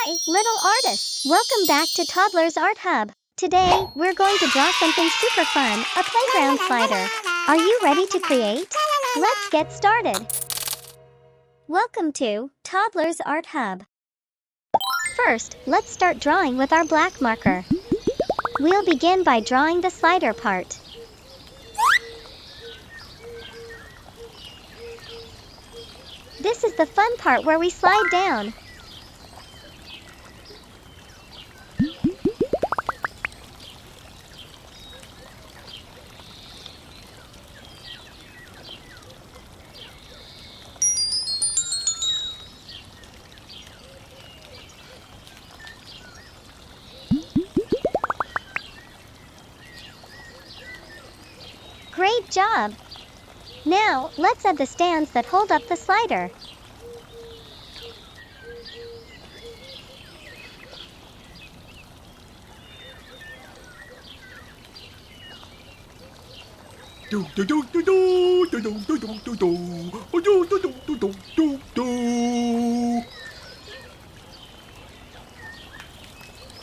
Hi, little artists! Welcome back to Toddlers Art Hub. Today, we're going to draw something super fun, a playground slider. Are you ready to create? Let's get started. Welcome to Toddlers Art Hub. First, let's start drawing with our black marker. We'll begin by drawing the slider part. This is the fun part where we slide down. Great job! Now, let's add the stands that hold up the slider.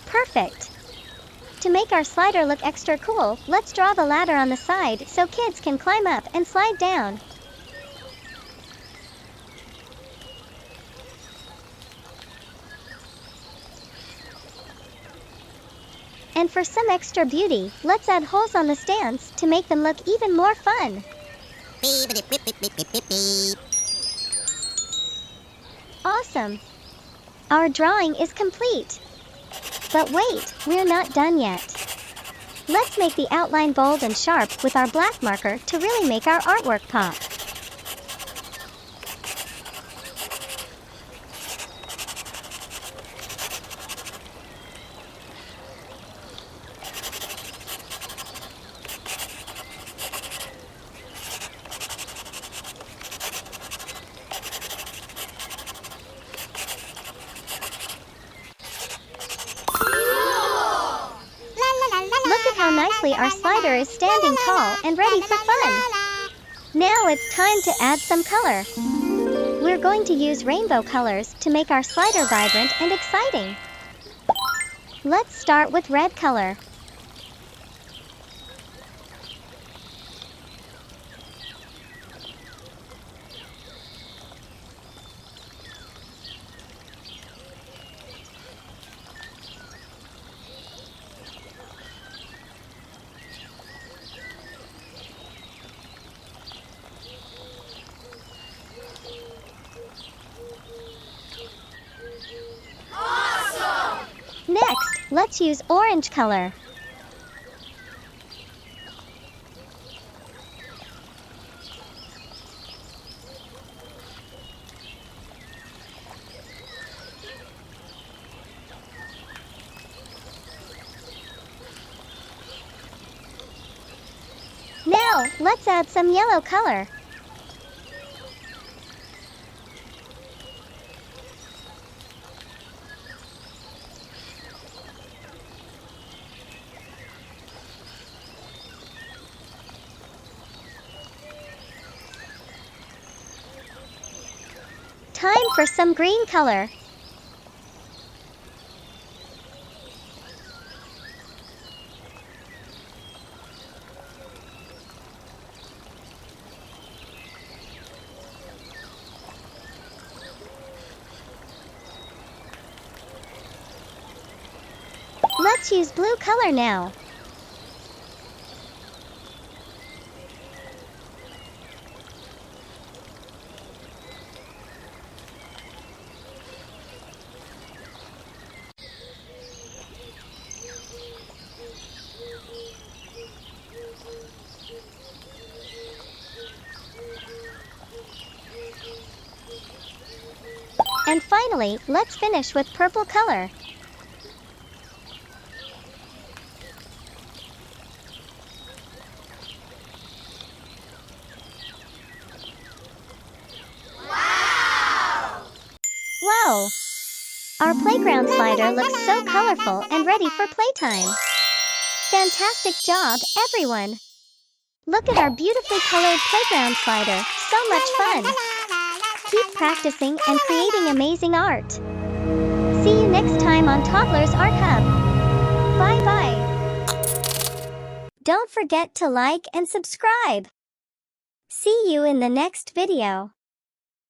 Perfect! To make our slider look extra cool, let's draw the ladder on the side so kids can climb up and slide down. And for some extra beauty, let's add holes on the stands to make them look even more fun. Awesome! Our drawing is complete. But wait, we're not done yet. Let's make the outline bold and sharp with our black marker to really make our artwork pop. How nicely our slider is standing tall and ready for fun. Now it's time to add some color. We're going to use rainbow colors to make our slider vibrant and exciting. Let's start with red color. Next, let's use orange color. Now, let's add some yellow color. Time for some green color. Let's use blue color now. And finally, let's finish with purple color. Wow! Our playground slider looks so colorful and ready for playtime. Fantastic job, everyone! Look at our beautifully colored playground slider, so much fun! Keep practicing and creating amazing art. See you next time on Toddlers Art Hub. Bye bye. Don't forget to like and subscribe. See you in the next video.